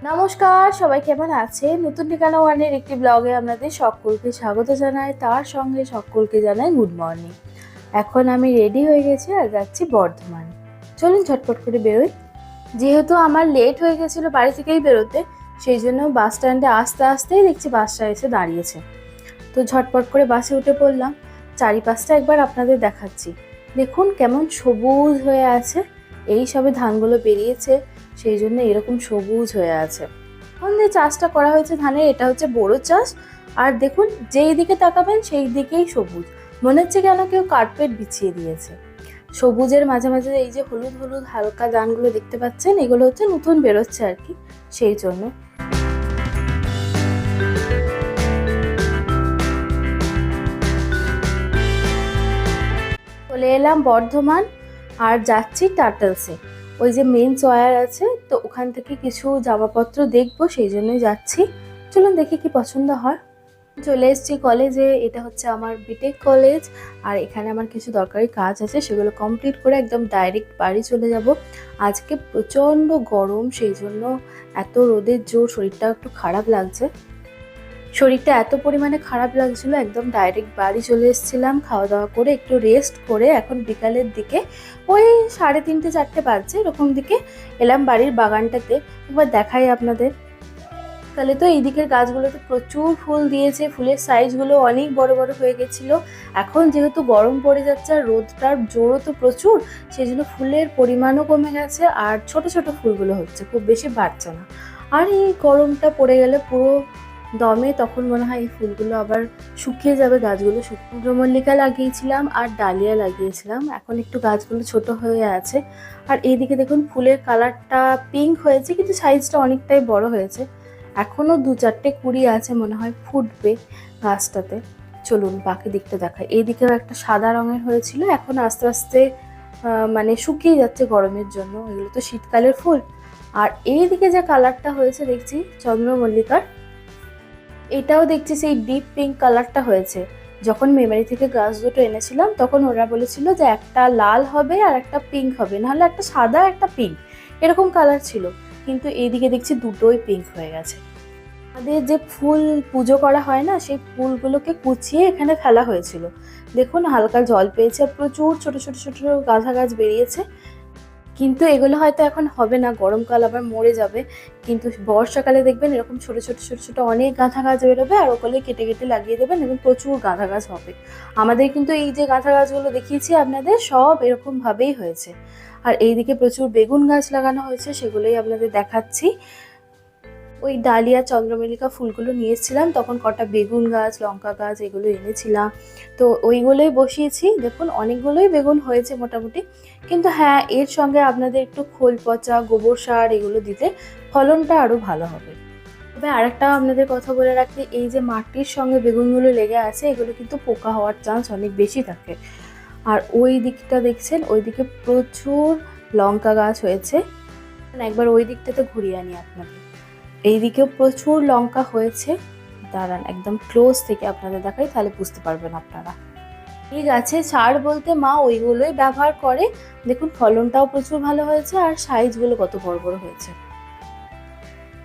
নমস্কার, সবাই কেমন আছে? নতুন ঠিকানা ওয়ানের একটি ব্লগে আপনাদের সকলকে স্বাগত জানাই। তার সঙ্গে সকলকে জানাই গুড মর্নিং। এখন আমি রেডি হয়ে গেছি আর যাচ্ছি বর্ধমান। চলুন ঝটপট করে বেরোই। যেহেতু আমার লেট হয়ে গেছিলো বাড়ি থেকেই বেরোতে, সেই জন্য বাস স্ট্যান্ডে আসতে আসতেই দেখছি বাসটা এসে দাঁড়িয়েছে। তো ঝটপট করে বাসে উঠে পড়লাম। চারিপাশটা একবার আপনাদের দেখাচ্ছি। দেখুন কেমন সবুজ হয়ে আছে। এই সবে ধানগুলো বেরিয়েছে, সেই জন্য এরকম সবুজ হয়ে আছে। এখন যে চাষটা করা হয়েছে ধানের, এটা হচ্ছে বোরো চাষ। আর দেখুন যেই দিকে তাকাবেন সেই দিকেই সবুজ, মনে হচ্ছে কেন কেউ কার্পেট বিছিয়ে দিয়েছে। সবুজের মাঝে মাঝে এই যে হলুদ হলুদ হালকা দানগুলো দেখতে পাচ্ছেন, এগুলো হচ্ছে নতুন বেরোচ্ছে আর কি, সেই জন্য। চলে এলাম বর্ধমান আর যাচ্ছি টার্টলসে। ওই যে মেন চয়ার আছে, তো ওখান থেকে কিছু জামাপত্র দেখবো, সেই জন্যই যাচ্ছি। চলুন দেখি কি পছন্দ হয়। চলে এসেছি কলেজে। এটা হচ্ছে আমার বিটেক কলেজ। আর এখানে আমার কিছু দরকারি কাজ আছে, সেগুলো কমপ্লিট করে একদম ডাইরেক্ট বাড়ি চলে যাব। আজকে প্রচণ্ড গরম, সেই জন্য এত রোদের জোর, শরীরটা একটু খারাপ লাগছে। শরীরটা এত পরিমাণে খারাপ লাগছিল, একদম ডাইরেক্ট বাড়ি চলে এসেছিলাম। খাওয়া দাওয়া করে একটু রেস্ট করে এখন বিকালের দিকে ওই 3:30 4টে বাজছে এরকম দিকে এলাম বাড়ির বাগানটাতে। একবার দেখাই আপনাদের। তাহলে তো এই দিকের গাছগুলোতে প্রচুর ফুল দিয়েছে, ফুলের সাইজগুলো অনেক বড় বড় হয়ে গেছিলো। এখন যেহেতু গরম পড়ে যাচ্ছে আর রোদটার জোরও তো প্রচুর, সেই জন্য ফুলের পরিমাণও কমে গেছে আর ছোট ছোট ফুলগুলো হচ্ছে, খুব বেশি বাড়ছে না। আর এই গরমটা পড়ে গেলে পুরো দমে তখন মনে হয় এই ফুলগুলো আবার শুকিয়ে যাবে গাছগুলো। চন্দ্রমল্লিকা লাগিয়েছিলাম আর ডালিয়া লাগিয়েছিলাম, এখন একটু গাছগুলো ছোট হয়ে আছে। আর এইদিকে দেখুন ফুলের কালারটা পিঙ্ক হয়েছে, কিন্তু সাইজটা অনেকটাই বড় হয়েছে। এখনও 2-4টে কুড়ি আছে, মনে হয় ফুটবে গাছটাতে। চলুন বাকি দিকটা দেখাই। এইদিকেও একটা সাদা রঙের হয়েছিল, এখন আস্তে আস্তে মানে শুকিয়ে যাচ্ছে গরমের জন্য। এগুলো তো শীতকালের ফুল। আর এইদিকে যে কালারটা হয়েছে দেখছি চন্দ্রমল্লিকার, এটাও দেখছি সেই ডিপ পিঙ্ক কালারটা হয়েছে। যখন মেমারি থেকে গাছ দুটো এনেছিলাম তখন ওরা বলেছিল যে একটা লাল হবে আর একটা পিঙ্ক হবে, নাহলে একটা সাদা একটা পিঙ্ক, এরকম কালার ছিল। কিন্তু এইদিকে দেখছি দুটোই পিঙ্ক হয়ে গেছে। আমাদের যে ফুল পুজো করা হয় না, সেই ফুলগুলোকে কুচিয়ে এখানে ফেলা হয়েছিল। দেখুন হালকা জল পেয়েছে, প্রচুর ছোট ছোট ছোট গাঁথা গাছ বেরিয়েছে। কিন্তু এগুলো হয়তো এখন হবে না, গরমকাল আবার মরে যাবে। কিন্তু বর্ষাকালে দেখবেন এরকম ছোট ছোট ছোট ছোট অনেক গাঁথা গাছ বেরোবে, আর ওগুলো কেটে কেটে লাগিয়ে দেবেন এবং প্রচুর গাঁথা গাছ হবে। আমাদের কিন্তু এই যে গাঁথা গাছগুলো দেখিয়েছি আপনাদের, সব এরকম ভাবেই হয়েছে। আর এইদিকে প্রচুর বেগুন গাছ লাগানো হয়েছে, সেগুলোই আপনাদের দেখাচ্ছি। ওই ডালিয়া চন্দ্রমল্লিকা ফুলগুলো নিয়েছিলাম, তখন কটা বেগুন গাছ লঙ্কা গাছ এগুলো এনেছিলাম, তো ওইগুলোই বসিয়েছি। দেখুন অনেকগুলোই বেগুন হয়েছে মোটামুটি। কিন্তু হ্যাঁ, এর সঙ্গে আপনাদের একটু খোল পচা গোবর সার এগুলো দিলে ফলনটা আরও ভালো হবে। তবে আরেকটা আপনাদের কথা বলে রাখি, এই যে মাটির সঙ্গে বেগুনগুলো লেগে আছে, এগুলো কিন্তু পোকা হওয়ার চান্স অনেক বেশি থাকে। আর ওই দিকটা দেখছেন, ওই দিকে প্রচুর লঙ্কা গাছ হয়েছে। একবার ওই দিকটাতে ঘুরিয়ে আনি আপনাদের। এইদিকেও প্রচুর লঙ্কা হয়েছে। দাঁড়ান একদম ক্লোজ থেকে আপনাদের দেখাই, তাহলে বুঝতে পারবেন আপনারা। এই গাছে সার বলতে মা ওইগুলোই ব্যবহার করে। দেখুন ফলনটাও প্রচুর ভালো হয়েছে আর সাইজগুলো কত বড় বড় হয়েছে।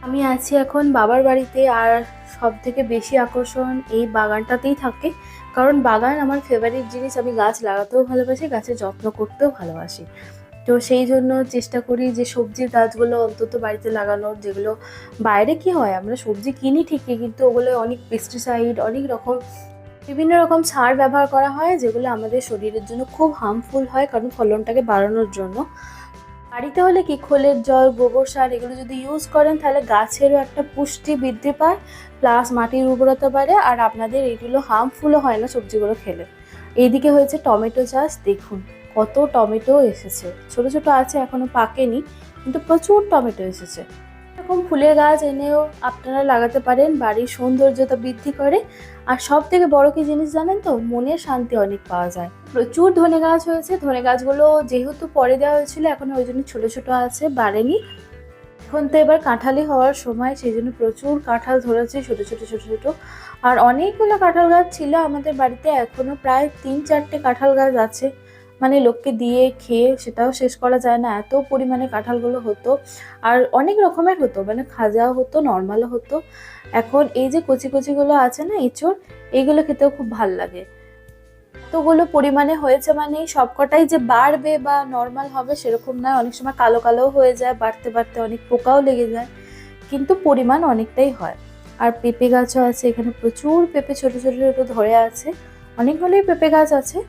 আমি আছি এখন বাবার বাড়িতে, আর সব থেকে বেশি আকর্ষণ এই বাগানটাতেই থাকে। কারণ বাগান আমার ফেভারিট জিনিস, আমি গাছ লাগাতেও ভালোবাসি, গাছের যত্ন করতেও ভালোবাসি। তো সেই জন্য চেষ্টা করি যে সবজির গাছগুলো অন্তত বাড়িতে লাগানোর। যেগুলো বাইরে কি হয়, আমরা সবজি কিনি ঠিকই, কিন্তু ওগুলো অনেক পেস্টিসাইড, অনেক রকম বিভিন্ন রকম সার ব্যবহার করা হয়, যেগুলো আমাদের শরীরের জন্য খুব হার্মফুল হয়, কারণ ফলনটাকে বাড়ানোর জন্য। বাড়িতে হলে কি খোলের জল গোবর সার এগুলো যদি ইউজ করেন, তাহলে গাছেরও একটা পুষ্টি বৃদ্ধি পায়, প্লাস মাটির উর্বরতা বাড়ে, আর আপনাদের এইগুলো হার্মফুলও হয় না সবজিগুলো খেলে। এইদিকে হয়েছে টমেটো চাষ। দেখুন কত টমেটো এসেছে, ছোট ছোট আছে এখনো পাকেনি, কিন্তু প্রচুর টমেটো এসেছে। এরকম ফুলের গাছ এনেও আপনারা লাগাতে পারেন, বাড়ির সৌন্দর্যতা বৃদ্ধি করে। আর সব থেকে বড় কি জিনিস জানেন তো, মনের শান্তি অনেক পাওয়া যায়। প্রচুর ধনে গাছ হয়েছে, ধনে গাছগুলো যেহেতু পরে দেওয়া হয়েছিল এখন ওই জন্য ছোটো ছোটো আছে, বাড়েনি। এখন তো এবার কাঁঠালি হওয়ার সময়, সেই জন্য প্রচুর কাঁঠাল ধরেছে ছোটো ছোটো ছোটো ছোটো। আর অনেকগুলো কাঁঠাল গাছ ছিল আমাদের বাড়িতে, এখনও প্রায় 3-4টে কাঁঠাল গাছ আছে। মানে লোককে দিয়ে খেয়ে সেটাও শেষ করা যায় না, এত পরিমাণে কাঁঠালগুলো হতো। আর অনেক রকমের হতো, মানে খাজাও হতো, নর্মালও হতো। এখন এই যে কচি কচিগুলো আছে না এঁচোড়, এইগুলো খেতেও খুব ভাল লাগে। এতগুলো পরিমাণে হয়েছে মানে সবকটাই যে বাড়বে বা নর্মাল হবে সেরকম নয়, অনেক সময় কালো কালোও হয়ে যায়, বাড়তে বাড়তে অনেক পোকাও লেগে যায়, কিন্তু পরিমাণ অনেকটাই হয়। আর পেঁপে গাছও আছে এখানে, প্রচুর পেঁপে ছোট ছোট ছোট ধরে আছে, অনেকগুলোই পেঁপে গাছ আছে।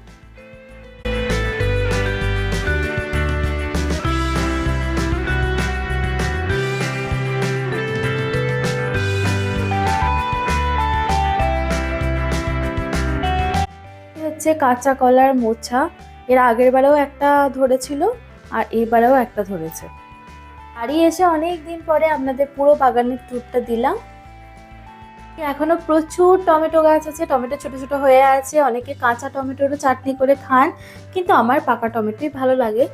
হচ্ছে কাঁচা কলার মোচা, এর আগের বারেও একটা ধরেছিল আর এইবারেও একটা ধরেছে। বাড়ি এসে অনেক দিন পরে আপনাদের পুরো বাগানের ট্যুরটা দিলাম। এখনো প্রচুর টমেটো গাছ আছে, টমেটো ছোট ছোট হয়ে আছে, অনেকে কাঁচা টমেটোরও চাটনি করে খান, কিন্তু আমার পাকা টমেটোই ভালো লাগে।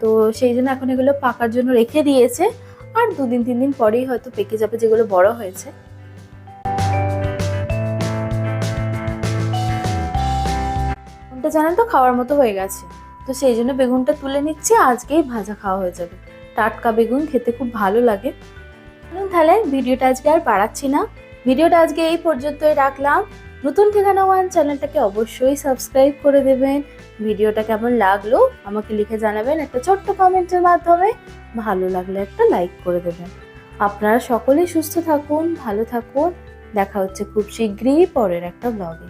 তো সেই জন্য এখন এগুলো পাকার জন্য রেখে দিয়েছে, আর 2-3 দিন পরেই হয়তো পেকে যাবে যেগুলো বড় হয়েছে। বেগুনটা জানেন তো খাওয়ার মতো হয়ে গেছে, তো সেই জন্য বেগুনটা তুলে নিচ্ছি, আজকেই ভাজা খাওয়া হয়ে যাবে। টাটকা বেগুন খেতে খুব ভালো লাগে। তাহলে ভিডিওটা আজকে আর বাড়াচ্ছি না, ভিডিওটা আজকে এই পর্যন্তই রাখলাম। নতুন ঠিকানা ওয়ান চ্যানেলটাকে অবশ্যই সাবস্ক্রাইব করে দেবেন। ভিডিওটা কেমন লাগলো আমাকে লিখে জানাবেন একটা ছোট্ট কমেন্টের মাধ্যমে, ভালো লাগলে একটা লাইক করে দেবেন। আপনারা সকলেই সুস্থ থাকুন, ভালো থাকুন, দেখা হচ্ছে খুব শীঘ্রই পরের একটা ব্লগে।